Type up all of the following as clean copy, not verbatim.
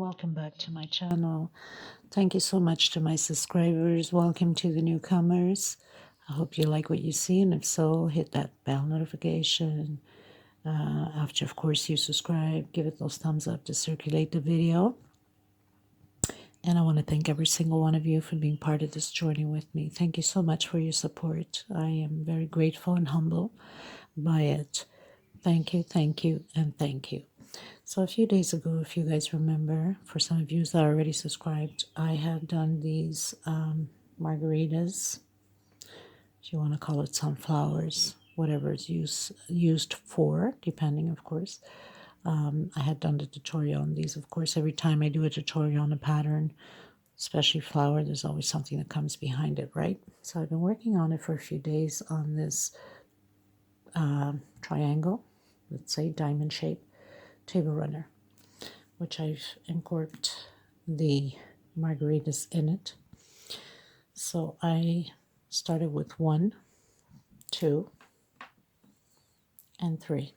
welcome back to my channel. Thank you so much to my subscribers. Welcome to the newcomers. I hope you like what you see, and if so, hit that bell notification. After, of course, you subscribe, give it those thumbs up to circulate the video. And I want to thank every single one of you for being part of this journey with me. Thank you so much for your support. I am very grateful and humble by it. Thank you, and thank you. So a few days ago, if you guys remember, for some of you that are already subscribed, I have done these margaritas, if you want to call it sunflowers, whatever it's used for, depending, of course. I had done the tutorial on these. Of course, every time I do a tutorial on a pattern, especially flower, there's always something that comes behind it, right? So I've been working on it for a few days on this triangle, let's say diamond shape table runner, which I've incorporated the margaritas in it. So I started with 1, 2, and 3.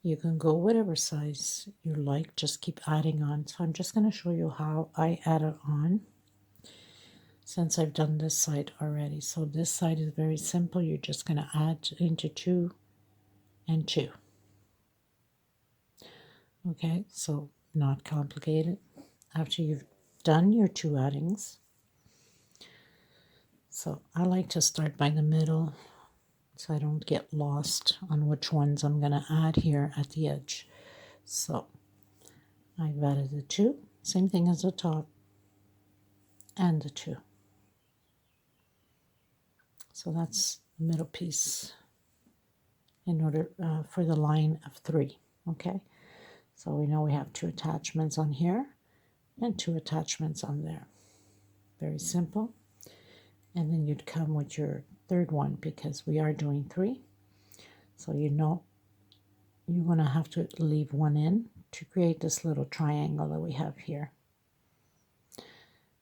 You can go whatever size you like, just keep adding on. So I'm just going to show you how I add it on, since I've done this side already. So this side is very simple. You're just going to add into 2 and 2. Okay, so not complicated. After you've done your 2 addings, so I like to start by the middle so I don't get lost on which ones I'm going to add here at the edge. So I've added the 2, same thing as the top, and the 2. So that's the middle piece in order for the line of 3. Okay, so we know we have 2 attachments on here and 2 attachments on there. Very simple. And then you'd come with your third one, because we are doing 3. So you know you're going to have to leave 1 in to create this little triangle that we have here.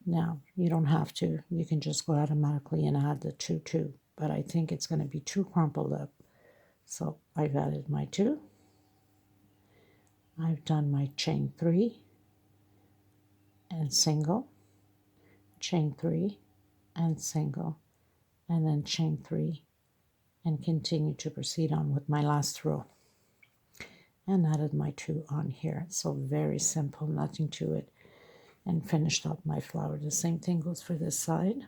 Now, you don't have to. You can just go automatically and add the 2, 2. But I think it's going to be too crumpled up. So I've added my 2. I've done my chain 3 and single, chain 3 and single, and then chain 3, and continue to proceed on with my last row. And added my 2 on here. So very simple, nothing to it. And finished up my flower. The same thing goes for this side.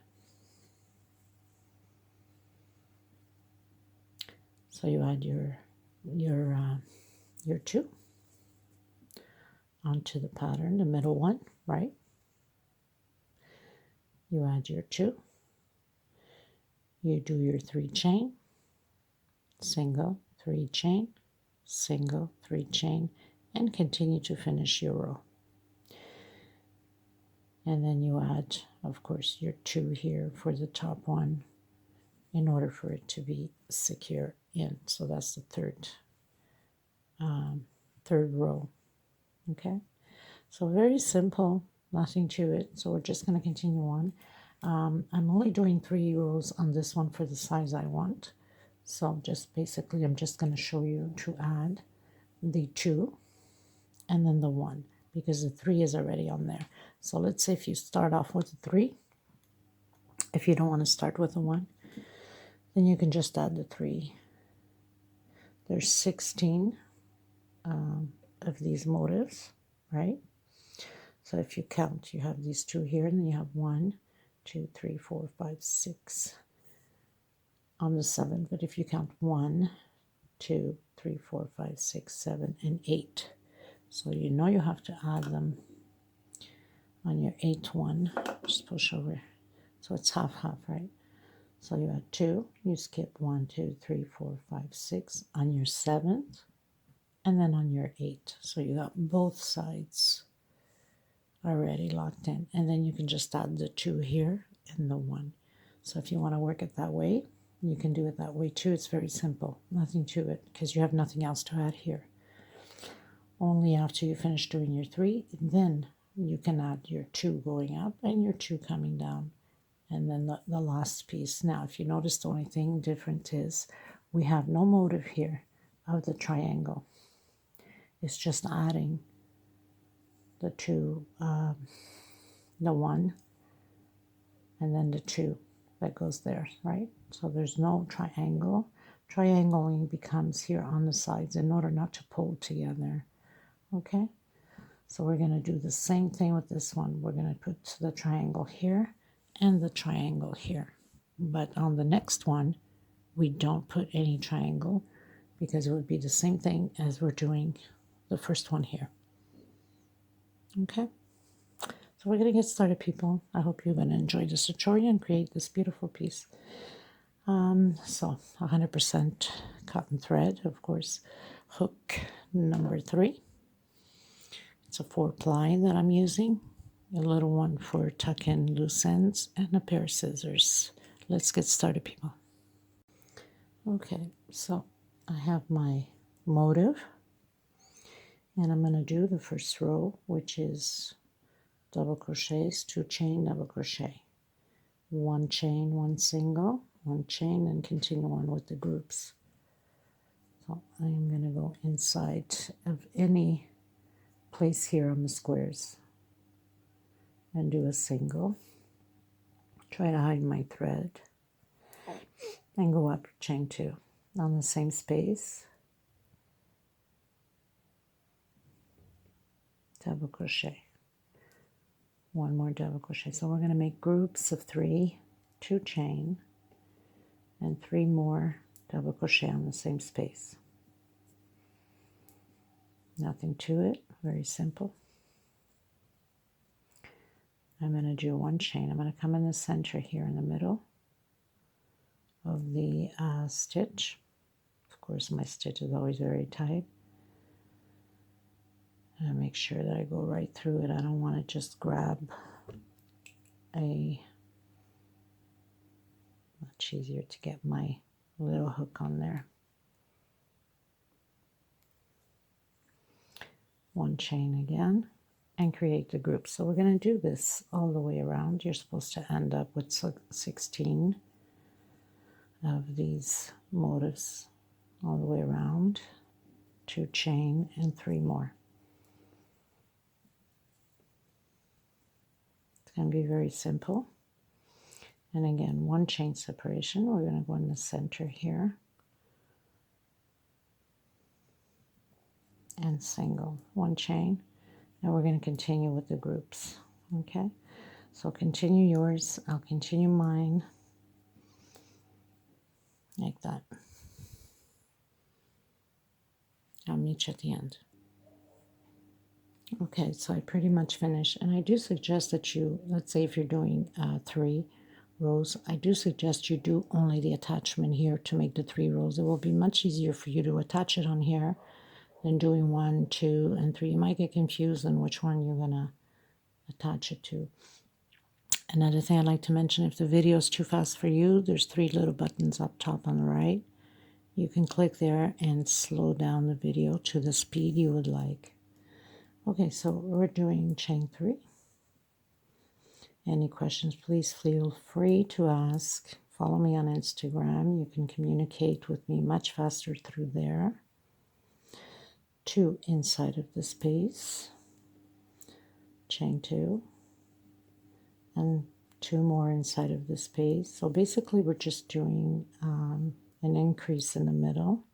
So you add your 2 onto the pattern, the middle one, right? You add your 2. You do your 3 chain, single, 3 chain, single, 3 chain, and continue to finish your row. And then you add, of course, your 2 here for the top one in order for it to be secure in. So that's the third row. Okay, so very simple, nothing to it. So we're just going to continue on. I'm only doing 3 rows on this one for the size I want. So just basically, I'm just going to show you to add the 2 and then the 1, because the 3 is already on there. So let's say if you start off with a 3, if you don't want to start with a 1, then you can just add the 3. There's 16 of these motifs, right? So if you count, you have these 2 here, and then you have 1, 2, 3, 4, 5, 6 on the 7. But if you count 1, 2, 3, 4, 5, 6, 7, and 8. So you know you have to add them on your 8th one. Just push over. So it's half, right? So you add 2, you skip 1, 2, 3, 4, 5, 6 on your 7th, and then on your 8th. So you got both sides already locked in. And then you can just add the 2 here and the 1. So if you want to work it that way, you can do it that way too. It's very simple, nothing to it, because you have nothing else to add here. Only after you finish doing your 3, then you can add your 2 going up and your 2 coming down, and then the last piece. Now, if you notice, the only thing different is we have no motif here of the triangle. It's just adding the two, the one, and then the two that goes there, right? So there's no triangle. Triangling becomes here on the sides in order not to pull together, okay? So we're going to do the same thing with this one. We're going to put the triangle here and the triangle here. But on the next one, we don't put any triangle because it would be the same thing as we're doing the first one here. Okay? So we're going to get started, people. I hope you're going to enjoy this tutorial and create this beautiful piece. So 100% cotton thread, of course, hook number 3. It's a 4-ply that I'm using, a little one for tuck in loose ends, and a pair of scissors. Let's get started, people. Okay, so I have my motive, and I'm going to do the first row, which is double crochets, 2 chain, double crochet, 1 chain, 1 single, 1 chain, and continue on with the groups. So I'm going to go inside of any place here on the squares and do a single. Try to hide my thread and go up chain 2 on the same space, double crochet, 1 more double crochet. So we're going to make groups of 3, 2 chain, and 3 more double crochet on the same space. Nothing to it, very simple. I'm going to do 1 chain. I'm going to come in the center here in the middle of the stitch. Of course, my stitch is always very tight. And make sure that I go right through it. I don't want to just grab a, much easier to get my little hook on there. 1 chain again and create the group. So we're going to do this all the way around. You're supposed to end up with 16 of these motifs all the way around, 2 chain and 3 more. It's going to be very simple. And again, 1 chain separation. We're going to go in the center here and single, 1 chain, and we're going to continue with the groups. Okay, so continue yours, I'll continue mine, like that. I'll meet you at the end. Okay, so I pretty much finished, and I do suggest that you, let's say if you're doing 3 rows, I do suggest you do only the attachment here to make the 3 rows. It will be much easier for you to attach it on here than doing 1, 2, and 3. You might get confused on which one you're gonna attach it to. Another thing I'd like to mention, if the video is too fast for you, there's 3 little buttons up top on the right. You can click there and slow down the video to the speed you would like. Okay, so we're doing chain 3. Any questions, please feel free to ask. Follow me on Instagram. You can communicate with me much faster through there. 2 inside of the space, chain 2, and 2 more inside of the space. So basically we're just doing an increase in the middle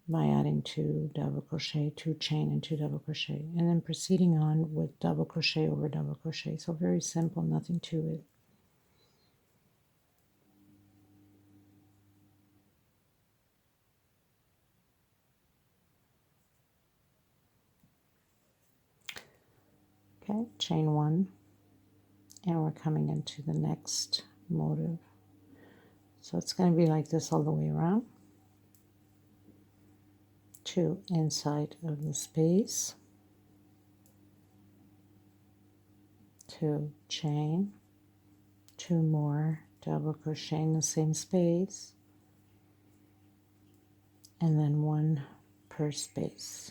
by adding 2 double crochet, 2 chain, and 2 double crochet, and then proceeding on with double crochet over double crochet. So very simple, nothing to it. Okay, chain 1, and we're coming into the next motive. So it's going to be like this all the way around. 2 inside of the space, 2 chain, 2 more double crochet in the same space, and then 1 per space.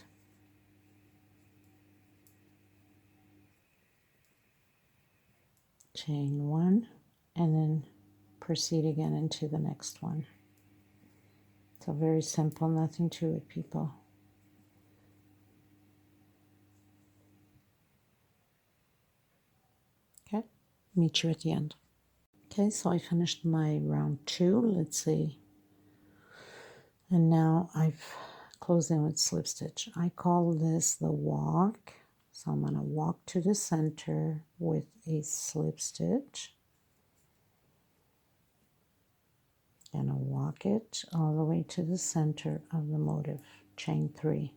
Chain 1, and then proceed again into the next one. So very simple, nothing to it, people. meet you at the end. Okay, so I finished my round 2. Let's see. And now I've closed in with slip stitch. I call this the walk. So I'm going to walk to the center with a slip stitch. And I'll walk it all the way to the center of the motif, chain 3.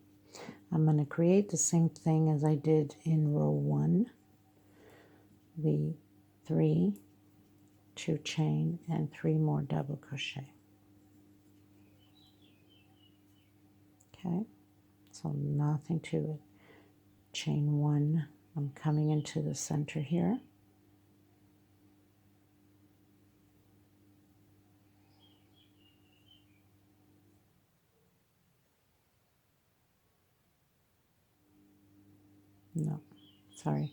I'm going to create the same thing as I did in row 1, the 3, 2 chain, and 3 more double crochet. Okay, so nothing to it. Chain 1, I'm coming into the center here. No, sorry,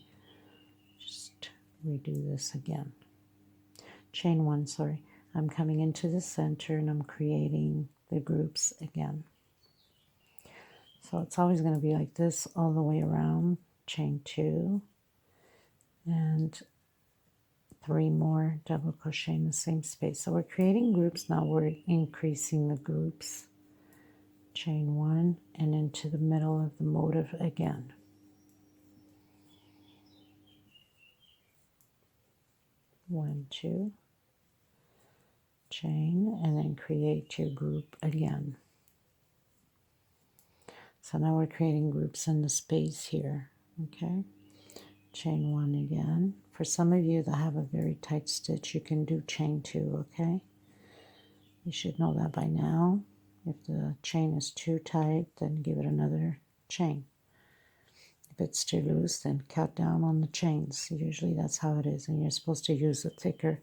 just redo this again. Chain 1, sorry, I'm coming into the center and I'm creating the groups again. So it's always going to be like this all the way around. Chain 2 and 3 more double crochet in the same space. So we're creating groups now. We're increasing the groups. Chain 1 and into the middle of the motif again. One, 2, chain, and then create your group again. So now we're creating groups in the space here. Okay, chain 1 again. For some of you that have a very tight stitch, you can do chain 2. Okay, you should know that by now. If the chain is too tight, then give it another chain. If it's too loose, then cut down on the chains. Usually that's how it is, and you're supposed to use a thicker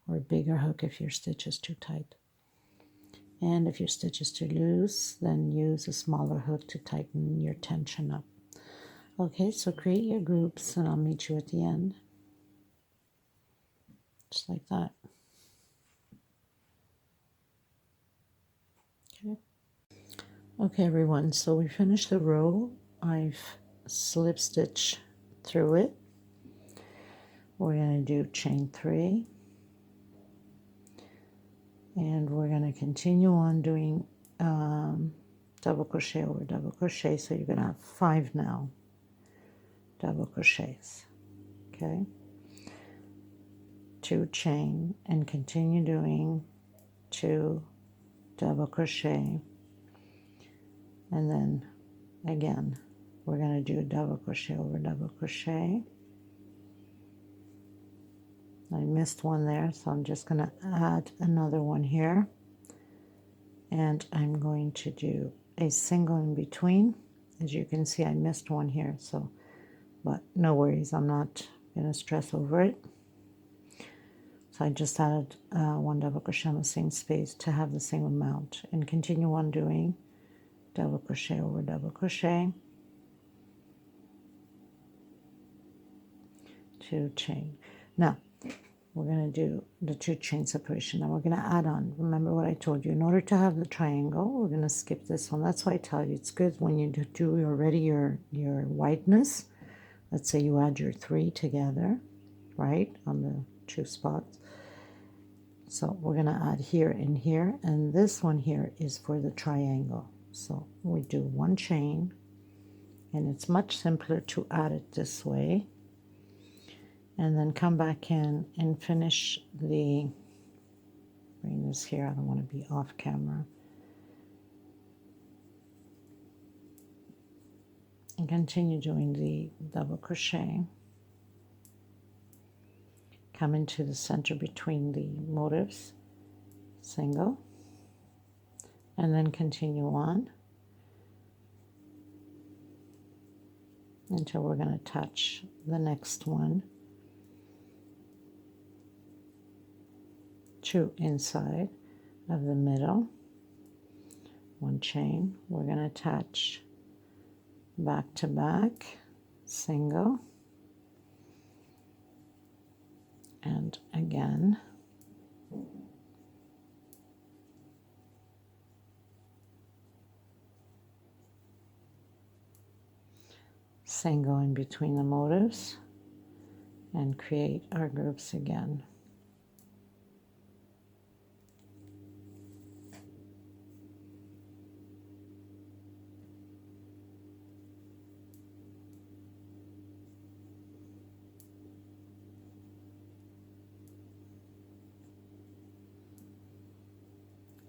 or bigger hook if your stitch is too tight. And if your stitch is too loose, then use a smaller hook to tighten your tension up. Okay, so create your groups and I'll meet you at the end. Just like that. Okay. Okay, everyone, so we finished the row. I've slip stitched through it. We're going to do chain 3. And we're going to continue on doing double crochet over double crochet. So you're going to have 5 now double crochets. Okay, 2 chain and continue doing 2 double crochet, and then again we're going to do double crochet over double crochet. I missed one there, so I'm just going to add another one here, and I'm going to do a single in between. As you can see, I missed one here, so but no worries, I'm not going to stress over it. So I just added 1 double crochet in the same space to have the same amount, and continue on doing double crochet over double crochet, 2 chain. Now we're going to do the 2 chain separation. Now we're going to add on. Remember what I told you, in order to have the triangle, we're going to skip this one. That's why I tell you it's good when you do already your whiteness. Let's say you add your 3 together, right, on the 2 spots. So we're going to add here and here, and this one here is for the triangle. So we do 1 chain, and it's much simpler to add it this way, and then come back in and finish the, bring this here, I don't want to be off camera, and continue doing the double crochet. Come into the center between the motifs, single, and then continue on until we're going to touch the next one, 2 inside of the middle, 1 chain. We're going to touch back to back, single, and again, single in between the motifs, and create our groups again.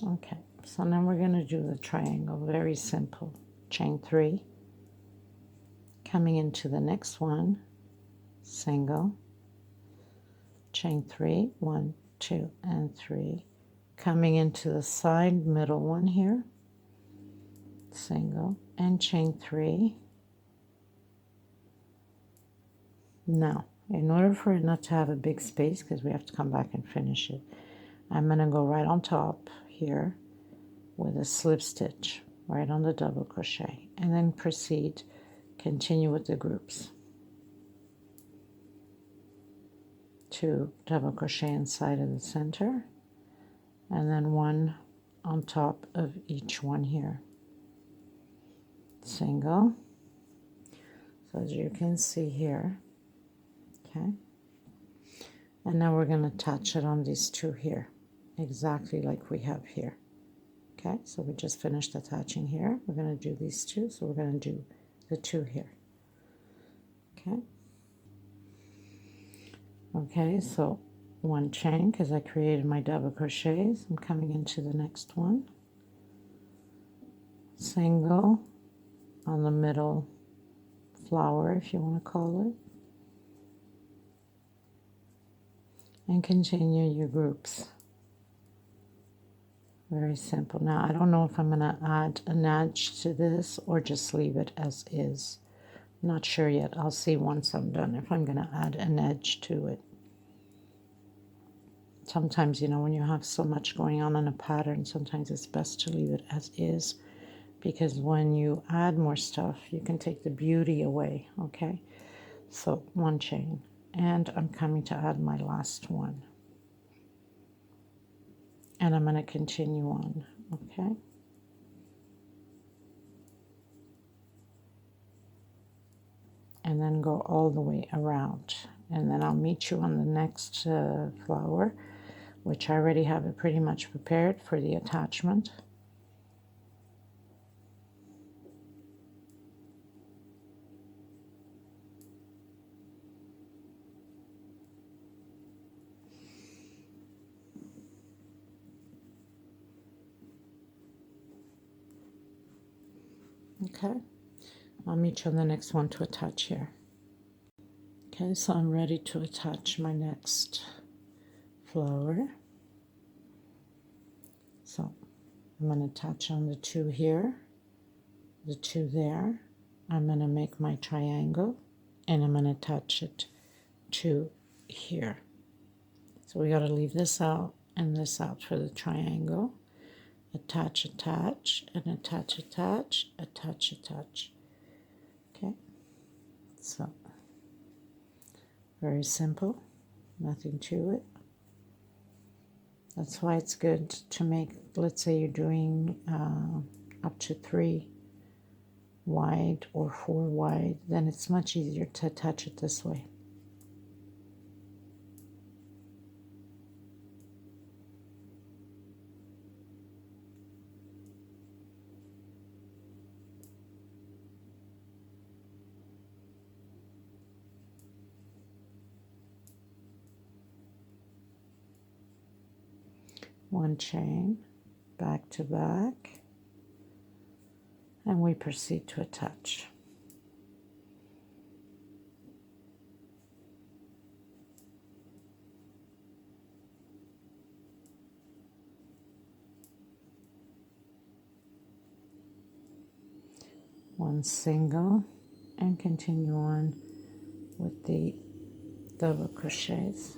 Okay, so now we're going to do the triangle. Very simple. Chain 3, coming into the next one, single, chain 3, 1, 2, and 3, coming into the side middle one here, single, and chain 3. Now, in order for it not to have a big space, because we have to come back and finish it, I'm going to go right on top here with a slip stitch right on the double crochet, and then proceed, continue with the groups. 2 double crochet inside of the center, and then 1 on top of each one here. Single. So as you can see here, okay, and now we're going to attach it on these 2 here, exactly like we have here. Okay, so we just finished attaching here. We're going to do these 2, so we're going to do the 2 here. Okay. Okay, so 1 chain, because I created my double crochets. I'm coming into the next one. Single on the middle flower, if you want to call it. And continue your groups. Very simple. Now, I don't know if I'm going to add an edge to this or just leave it as is. I'm not sure yet. I'll see once I'm done if I'm going to add an edge to it. Sometimes, you know, when you have so much going on in a pattern, sometimes it's best to leave it as is, because when you add more stuff, you can take the beauty away, okay? So 1 chain, and I'm coming to add my last one. And I'm going to continue on, okay? And then go all the way around. And then I'll meet you on the next flower, which I already have it pretty much prepared for the attachment. Okay, I'll meet you on the next one to attach here. Okay, so I'm ready to attach my next flower. So I'm going to attach on the 2 here, the 2 there. I'm going to make my triangle, and I'm going to attach it to here. So we got to leave this out and this out for the triangle. Attach, attach, and attach, attach, attach, attach. Okay, so very simple, nothing to it. That's why it's good to make, let's say you're doing up to 3 wide or 4 wide, then it's much easier to attach it this way. One chain, back to back, and we proceed to attach. One single, and continue on with the double crochets.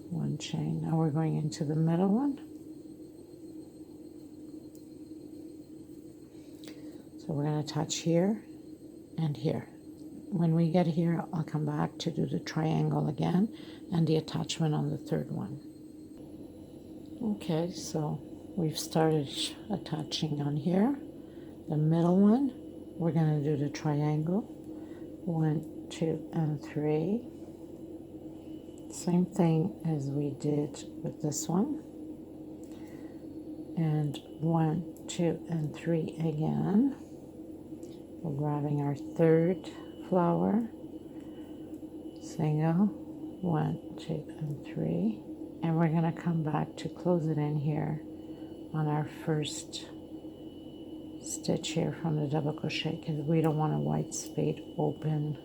One chain. Now we're going into the middle one. So we're going to attach here and here. When we get here, I'll come back to do the triangle again and the attachment on the 3rd one. Okay, so we've started attaching on here. The middle one, we're going to do the triangle. 1, 2, and 3. Same thing as we did with this one. And 1, 2, and 3 again. We're grabbing our third flower, single, 1, 2, and 3. And we're going to come back to close it in here on our first stitch here from the double crochet, because we don't want a white space open.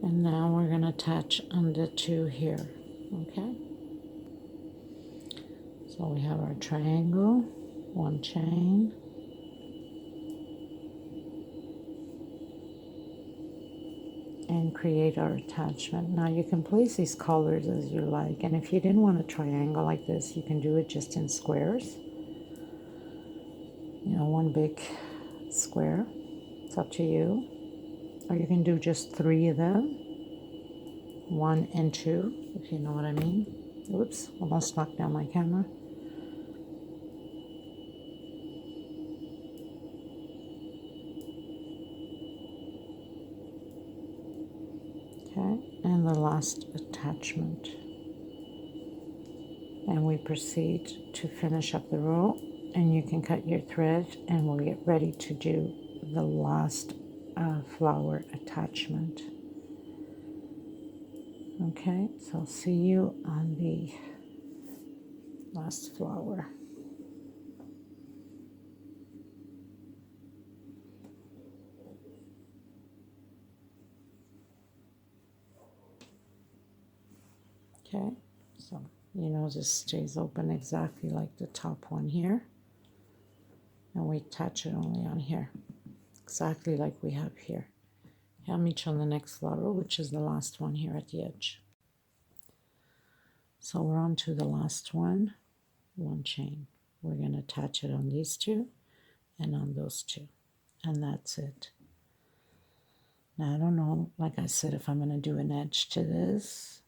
And now we're going to attach on the 2 here. Okay, so we have our triangle, 1 chain, and create our attachment. Now you can place these colors as you like, and if you didn't want a triangle like this, you can do it just in squares. You know, one big square. It's up to you. Or you can do just 3 of them, 1 and 2, if you know what I mean. Oops, almost knocked down my camera. Okay, and the last attachment. And we proceed to finish up the row, and you can cut your thread, and we'll get ready to do the last flower attachment. Okay, so I'll see you on the last flower. Okay, so you know this stays open exactly like the top one here, and we attach it only on here, exactly like we have here. I'll meet you on the next flower, which is the last one here at the edge. So we're on to the last one, 1 chain. We're going to attach it on these 2 and on those 2, and that's it. Now I don't know, like I said, if I'm going to do an edge to this,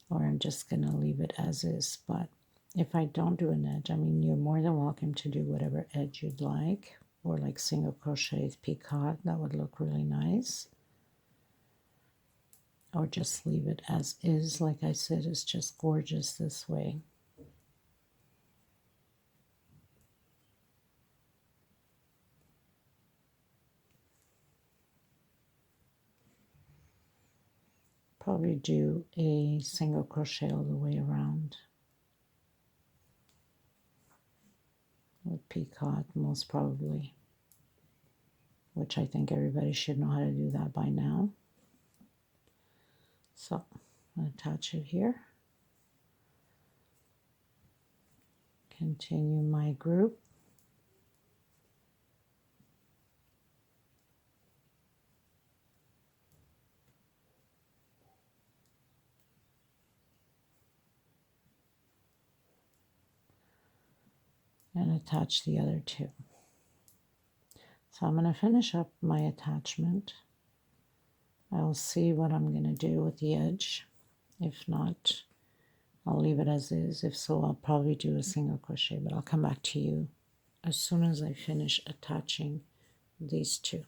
or I'm just going to leave it as is. But if I don't do an edge, I mean, you're more than welcome to do whatever edge you'd like, or like single crochet, picot, that would look really nice. Or just leave it as is. Like I said, it's just gorgeous this way. Probably do a single crochet all the way around. With picot, most probably. Which I think everybody should know how to do that by now. So, I'm going to attach it here. Continue my group. And attach the other 2. So I'm going to finish up my attachment. I'll see what I'm going to do with the edge. If not, I'll leave it as is. If so, I'll probably do a single crochet, but I'll come back to you as soon as I finish attaching these 2.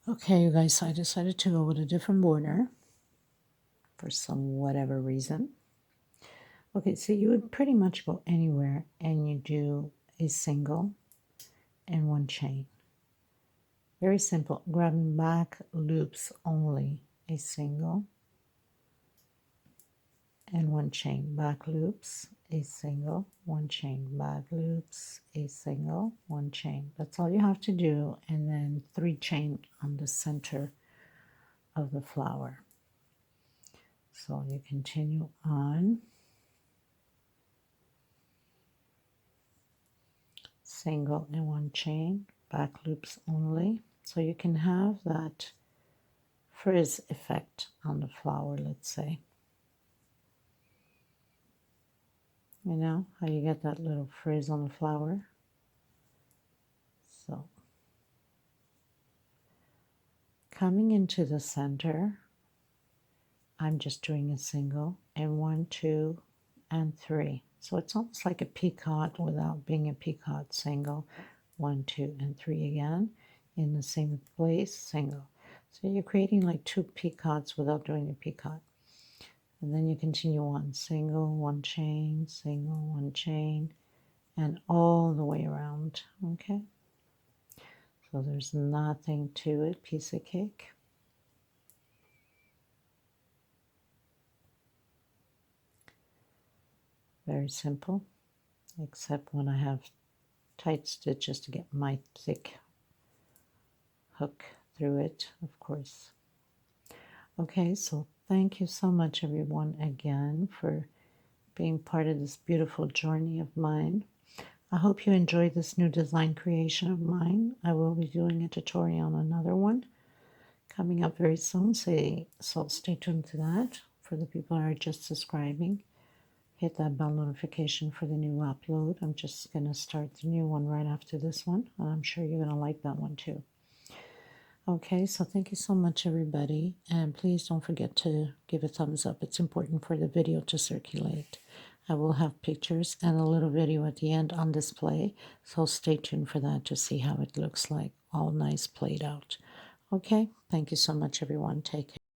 Okay, you guys, so I decided to go with a different border for some whatever reason. Okay, so you would pretty much go anywhere and you do a single and 1 chain. Very simple. Grabbing back loops only, a single and 1 chain. Back loops, a single, 1 chain. Back loops, a single, 1 chain. That's all you have to do, and then 3 chain on the center of the flower. So you continue on. Single and 1 chain, back loops only. So you can have that frizz effect on the flower, let's say. You know how you get that little frizz on the flower? So coming into the center, I'm just doing a single and 1, 2, and 3. So it's almost like a picot without being a picot. Single, 1, 2, and 3 again in the same place, single. So you're creating like 2 picots without doing a picot. And then you continue on, single, 1 chain, single, 1 chain, and all the way around, okay? So there's nothing to it, piece of cake. Very simple, except when I have tight stitches to get my thick hook through it, of course. Okay, so thank you so much, everyone, again for being part of this beautiful journey of mine. I hope you enjoyed this new design creation of mine. I will be doing a tutorial on another one coming up very soon, so stay tuned to that. For the people who are just subscribing, hit that bell notification for the new upload. I'm just going to start the new one right after this one, and I'm sure you're going to like that one too. Okay, so thank you so much, everybody, and please don't forget to give a thumbs up. It's important for the video to circulate. I will have pictures and a little video at the end on display, so stay tuned for that to see how it looks like, all nice played out. Okay, thank you so much, everyone. Take care.